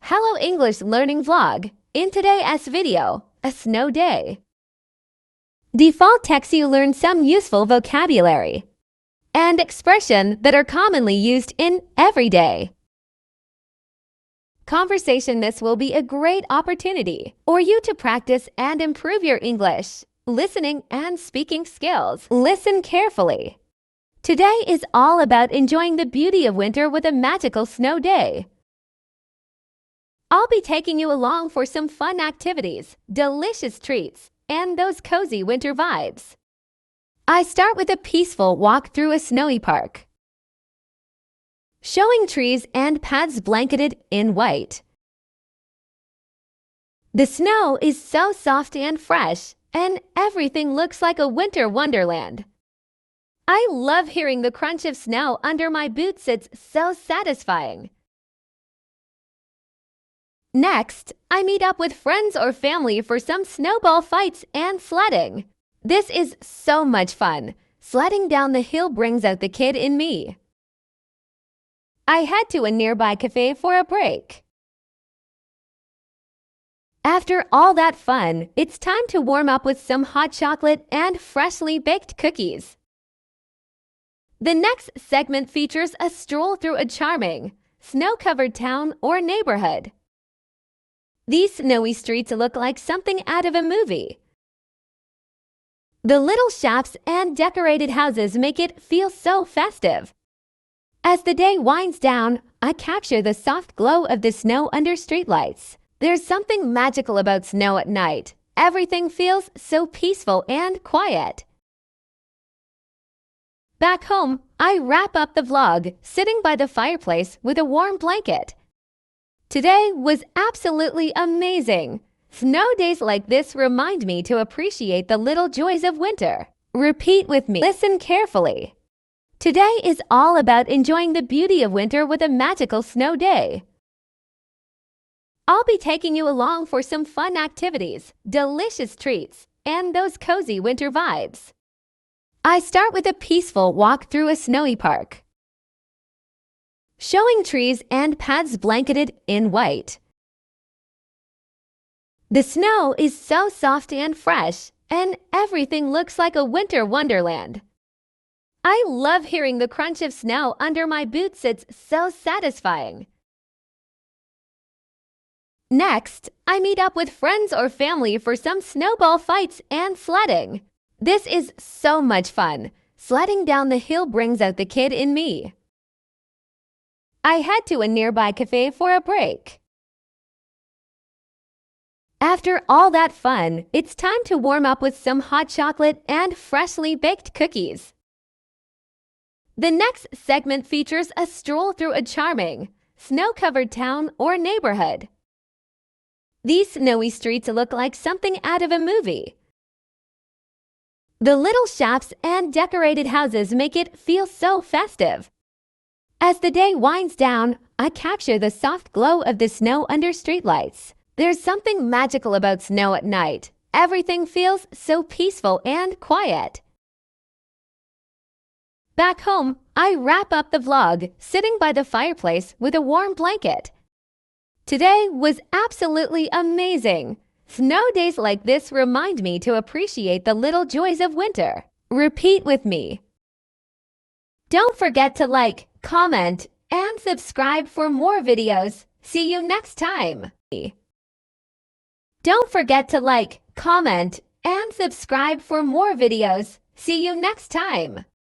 Hello English learning vlog. In today's video, a snow day. Default text you learn some useful vocabulary and expression that are commonly used in everyday conversation. This will be a great opportunity for you to practice and improve your English listening and speaking skills. Listen carefully. Today is all about enjoying the beauty of winter with a magical snow day. I'll be taking you along for some fun activities, delicious treats, and those cozy winter vibes. I start with a peaceful walk through a snowy park, showing trees and paths blanketed in white. The snow is so soft and fresh, and everything looks like a winter wonderland. I love hearing the crunch of snow under my boots. It's so satisfying. Next, I meet up with friends or family for some snowball fights and sledding. This is so much fun. Sledding down the hill brings out the kid in me. I head to a nearby cafe for a break. After all that fun, it's time to warm up with some hot chocolate and freshly baked cookies. The next segment features a stroll through a charming, snow-covered town or neighborhood. These snowy streets look like something out of a movie. The little shops and decorated houses make it feel so festive. As the day winds down, I capture the soft glow of the snow under streetlights. There's something magical about snow at night. Everything feels so peaceful and quiet. Back home, I wrap up the vlog sitting by the fireplace with a warm blanket. Today was absolutely amazing. Snow days like this remind me to appreciate the little joys of winter. Repeat with me. Listen carefully. Today is all about enjoying the beauty of winter with a magical snow day. I'll be taking you along for some fun activities, delicious treats, and those cozy winter vibes. I start with a peaceful walk through a snowy park, showing trees and paths blanketed in white. The snow is so soft and fresh, and everything looks like a winter wonderland. I love hearing the crunch of snow under my boots. It's so satisfying. Next, I meet up with friends or family for some snowball fights and sledding. This is so much fun. Sledding down the hill brings out the kid in me. I head to a nearby cafe for a break. After all that fun, it's time to warm up with some hot chocolate and freshly baked cookies. The next segment features a stroll through a charming, snow-covered town or neighborhood. These snowy streets look like something out of a movie. The little shops and decorated houses make it feel so festive. As the day winds down, I capture the soft glow of the snow under streetlights. There's something magical about snow at night. Everything feels so peaceful and quiet. Back home, I wrap up the vlog sitting by the fireplace with a warm blanket. Today was absolutely amazing. Snow days like this remind me to appreciate the little joys of winter. Repeat with me. Don't forget to like, comment, and subscribe for more videos. See you next time. Don't forget to like, comment, and subscribe for more videos. See you next time.